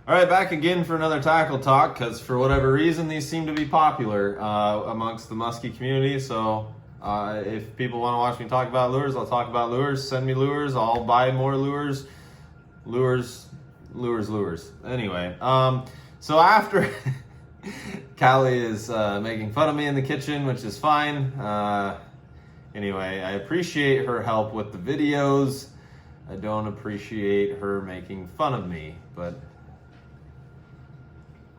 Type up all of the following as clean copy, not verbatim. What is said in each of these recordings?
All right, back again for another tackle talk, because for whatever reason, these seem to be popular amongst the musky community. So if people want to watch me talk about lures, I'll talk about lures. Send me lures. I'll buy more lures. Lures. Anyway, so after Callie is making fun of me in the kitchen, which is fine. Anyway, I appreciate her help with the videos. I don't appreciate her making fun of me, but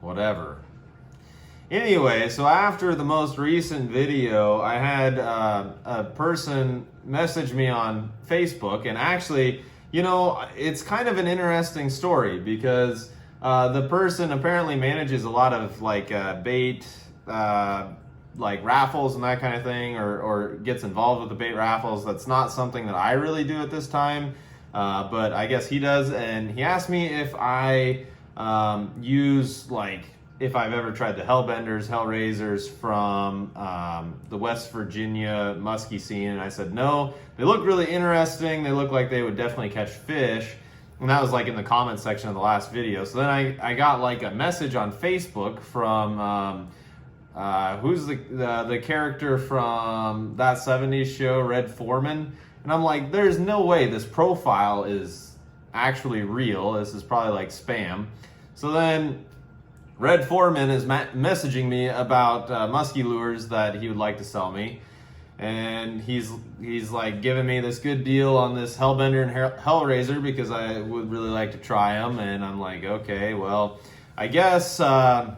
whatever. Anyway, so after the most recent video, I had a person message me on Facebook, and actually, you know, it's kind of an interesting story because the person apparently manages a lot of like bait, like raffles and that kind of thing, or gets involved with the bait raffles. That's not something that I really do at this time, but I guess he does. And he asked me if I use, like, if I've ever tried the Hellbenders, Hellraisers from the West Virginia musky scene, and I said no. They look really interesting. They look like they would definitely catch fish, and that was like in the comment section of the last video. So then I got like a message on Facebook from who's the character from that 70s show, Red Foreman, and I'm like, there's no way this profile is actually real. This is probably like spam. So then Red Foreman is messaging me about musky lures that he would like to sell me, and he's like giving me this good deal on this Hellbender and Hellraiser because I would really like to try them. And I'm like, okay, well, I guess I'll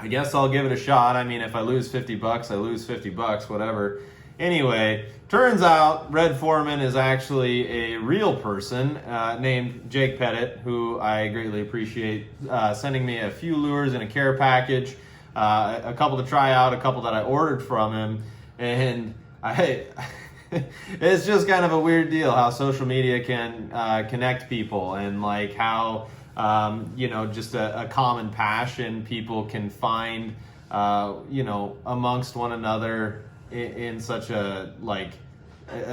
give it a shot. I mean, if I lose $50, I lose $50, whatever. Anyway, turns out Red Foreman is actually a real person named Jake Pettit, who I greatly appreciate sending me a few lures in a care package, a couple to try out, a couple that I ordered from him. And it's just kind of a weird deal how social media can connect people, and like how, you know, just a common passion people can find, you know, amongst one another in such a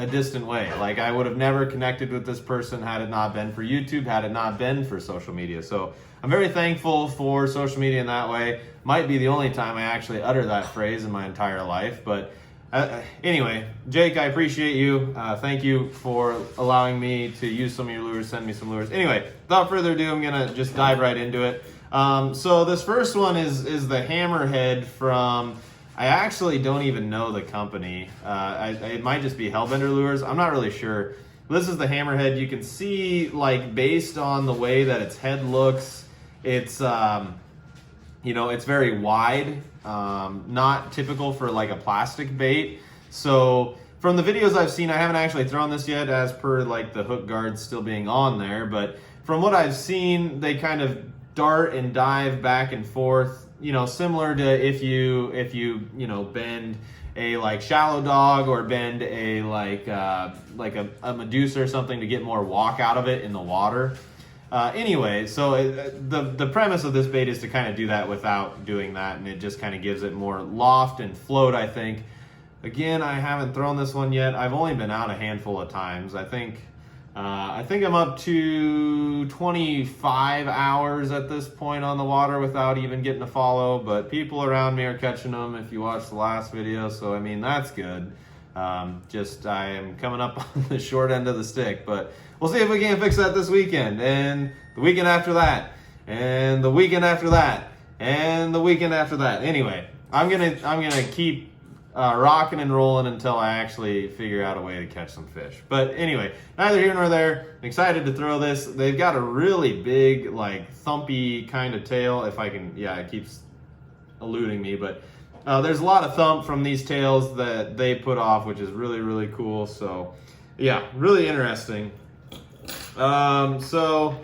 distant way. Like, I would have never connected with this person had it not been for YouTube, had it not been for social media. So I'm very thankful for social media in that way. Might be the only time I actually utter that phrase in my entire life. But anyway, Jake, I appreciate you. Thank you for allowing me to use some of your lures, send me some lures. Anyway, without further ado, I'm gonna just dive right into it. So this first one is the Hammerhead from, I actually don't even know the company. It might just be Hellbender Lures. I'm not really sure. This is the Hammerhead. You can see, like, based on the way that its head looks, it's, you know, it's very wide. Not typical for like a plastic bait. So from the videos I've seen, I haven't actually thrown this yet as per like the hook guards still being on there. But from what I've seen, they kind of dart and dive back and forth, you know, similar to if you you know, bend a like shallow dog or bend a like a Medusa or something to get more walk out of it in the water. Anyway, so the premise of this bait is to kind of do that without doing that, and it just kind of gives it more loft and float, I think. Again, I haven't thrown this one yet. I've only been out a handful of times. I think I'm up to 25 hours at this point on the water without even getting a follow, but people around me are catching them if you watched the last video, so I mean, that's good. Just I am coming up on the short end of the stick, but we'll see if we can fix that this weekend, and the weekend after that, and the weekend after that, and the weekend after that. Anyway, I'm gonna keep rocking and rolling until I actually figure out a way to catch some fish. But anyway, neither here nor there. I'm excited to throw this. They've got a really big, like, thumpy kind of tail. If I can, yeah, it keeps eluding me, but there's a lot of thump from these tails that they put off, which is really, really cool. So yeah, really interesting. So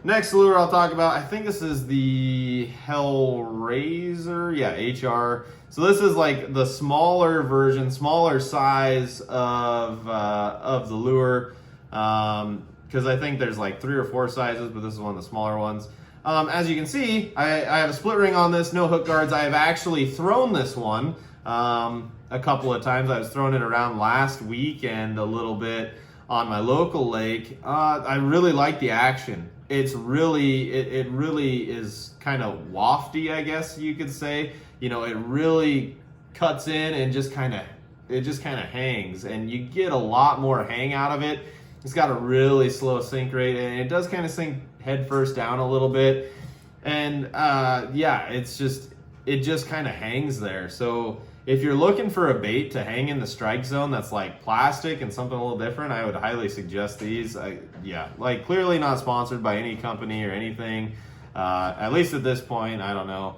next lure I'll talk about, I think this is the Hellraiser, yeah, HR. So this is like the smaller version, smaller size of the lure, because I think there's like 3 or 4 sizes, but this is one of the smaller ones. As you can see, I have a split ring on this, no hook guards. I have actually thrown this one a couple of times. I was throwing it around last week and a little bit on my local lake. I really like the action. it's really, it really is kind of wafty, I guess you could say. You know, it really cuts in and just kind of, it just kind of hangs, and you get a lot more hang out of it. It's got a really slow sink rate, and it does kind of sink head first down a little bit. And yeah, it just kind of hangs there. So if you're looking for a bait to hang in the strike zone that's like plastic and something a little different, I would highly suggest these. Yeah, like clearly not sponsored by any company or anything, at least at this point. I don't know,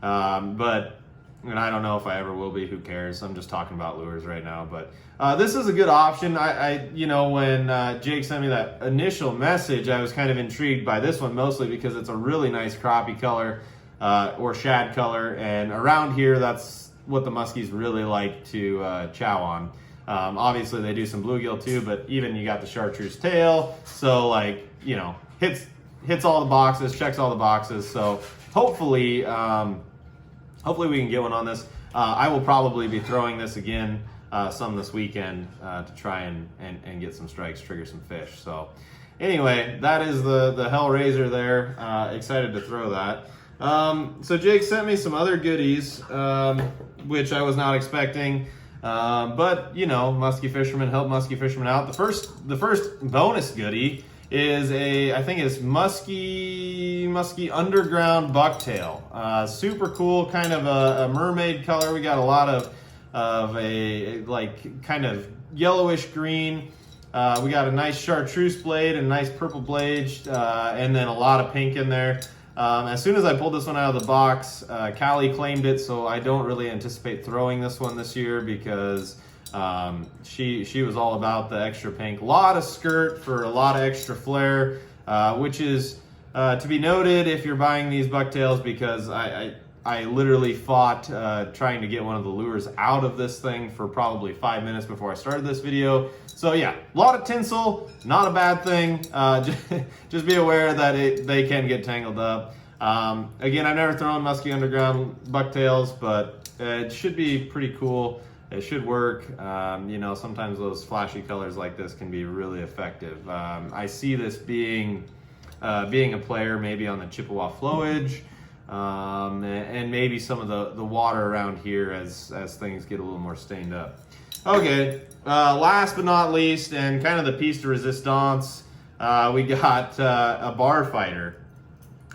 but and I don't know if I ever will be. Who cares? I'm just talking about lures right now. But this is a good option. You know, when Jake sent me that initial message, I was kind of intrigued by this one, mostly because it's a really nice crappie color or shad color, and around here, that's what the muskies really like to chow on. Obviously, they do some bluegill too, but even you got the chartreuse tail, so like, you know, hits all the boxes, checks all the boxes. So hopefully. Hopefully we can get one on this. I will probably be throwing this again some this weekend to try and get some strikes, trigger some fish. So anyway, that is the Hellraiser there. Excited to throw that. So Jake sent me some other goodies, which I was not expecting. But you know, musky fishermen help musky fishermen out. The first bonus goodie is I think it's musky underground bucktail. Super cool, kind of a mermaid color. We got a lot of a like kind of yellowish green. We got a nice chartreuse blade and a nice purple blade, and then a lot of pink in there. As soon as I pulled this one out of the box, Callie claimed it, so I don't really anticipate throwing this one this year because she was all about the extra pink. A lot of skirt for a lot of extra flare, which is to be noted if you're buying these bucktails, because I literally fought trying to get one of the lures out of this thing for probably 5 minutes before I started this video. So yeah, a lot of tinsel, not a bad thing. Just be aware that they can get tangled up. Again, I've never thrown musky underground bucktails, but it should be pretty cool. It should work. You know, sometimes those flashy colors like this can be really effective. I see this being a player maybe on the Chippewa flowage, and maybe some of the water around here as things get a little more stained up. Okay, last but not least, and kind of the piece de resistance, we got a BARFIGHTER.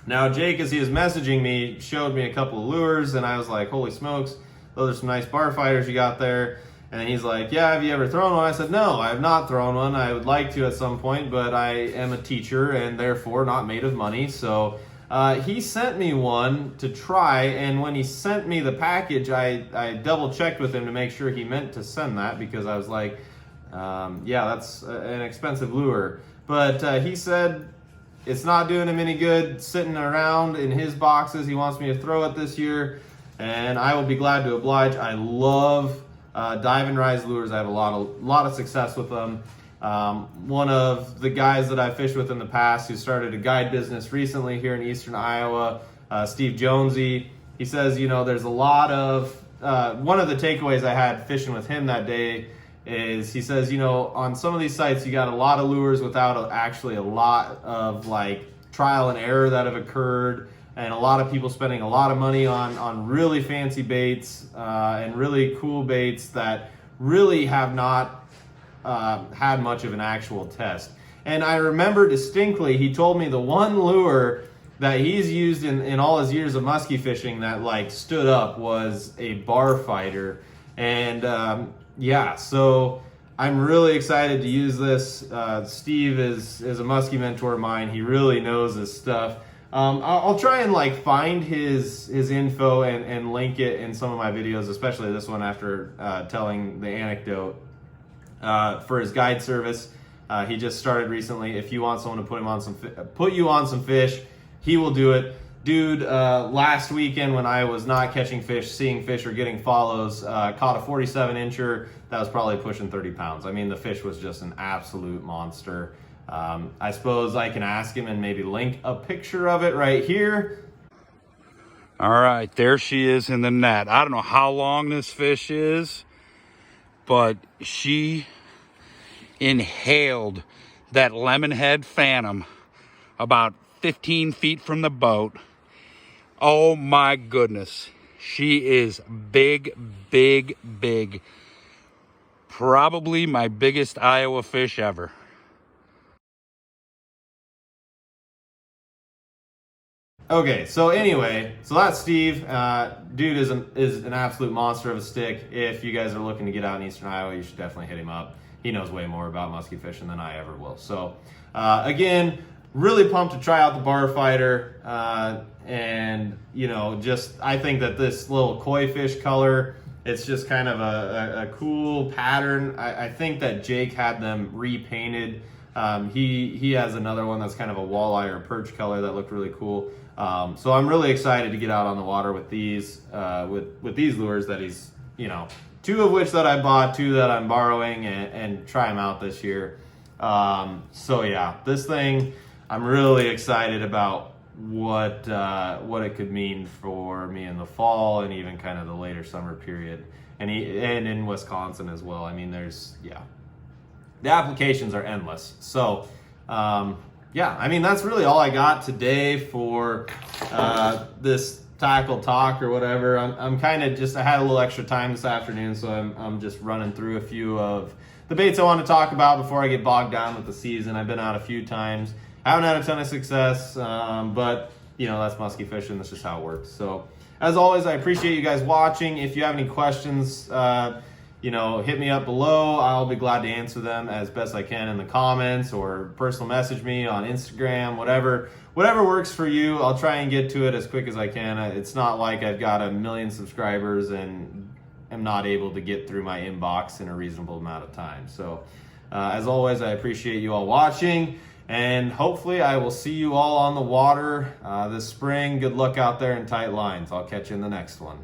Now Jake, as he was messaging me, showed me a couple of lures, and I was like, holy smokes, those are some nice BARFIGHTERs you got there. And he's like, yeah, have you ever thrown one? I said, no, I have not thrown one. I would like to at some point, but I am a teacher and therefore not made of money. So he sent me one to try, and when he sent me the package, I double checked with him to make sure he meant to send that, because I was like, yeah, that's an expensive lure. But he said it's not doing him any good sitting around in his boxes. He wants me to throw it this year, and I will be glad to oblige. I love dive and rise lures. I have a lot of success with them. One of the guys that I fished with in the past, who started a guide business recently here in eastern Iowa, Steve.Jonesi, he says, you know, there's a lot of, one of the takeaways I had fishing with him that day is, he says, you know, on some of these sites you got a lot of lures without actually a lot of like trial and error that have occurred, and a lot of people spending a lot of money on really fancy baits and really cool baits that really have not had much of an actual test. And I remember distinctly, he told me the one lure that he's used in all his years of musky fishing that like stood up was a BARFIGHTER. And yeah, so I'm really excited to use this. Steve is a musky mentor of mine. He really knows this stuff. I'll try and like find his info and link it in some of my videos, especially this one after telling the anecdote for his guide service. He just started recently. If you want someone to put you on some fish, he will do it. Dude, last weekend when I was not catching fish, seeing fish, or getting follows, caught a 47-incher that was probably pushing 30 pounds. I mean, the fish was just an absolute monster. I suppose I can ask him and maybe link a picture of it right here. All right, there she is in the net. I don't know how long this fish is, but she inhaled that lemonhead phantom about 15 feet from the boat. Oh my goodness. She is big, big, big. Probably my biggest Iowa fish ever. Okay, so anyway, so that's Steve. Dude is an absolute monster of a stick. If you guys are looking to get out in eastern Iowa, you should definitely hit him up. He knows way more about musky fishing than I ever will. So again, really pumped to try out the BARFIGHTER. And you know, just I think that this little koi fish color, it's just kind of a cool pattern. I think that Jake had them repainted. He has another one that's kind of a walleye or perch color that looked really cool. So I'm really excited to get out on the water with these with these lures that he's, you know, 2 of which that I bought, 2 that I'm borrowing, and try them out this year. So yeah, this thing, I'm really excited about what it could mean for me in the fall and even kind of the later summer period, and in Wisconsin as well. I mean, the applications are endless. So yeah, I mean, that's really all I got today for this tackle talk or whatever. I'm kind of just, I had a little extra time this afternoon, so I'm just running through a few of the baits I want to talk about before I get bogged down with the season. I've been out a few times, haven't had a ton of success, but you know, that's musky fishing. That's just how it works. So as always, I appreciate you guys watching. If you have any questions, you know, hit me up below. I'll be glad to answer them as best I can in the comments, or personal message me on Instagram, whatever works for you. I'll try and get to it as quick as I can. It's not like I've got 1 million subscribers and am not able to get through my inbox in a reasonable amount of time. So as always, I appreciate you all watching, and hopefully I will see you all on the water this spring. Good luck out there in tight lines. I'll catch you in the next one.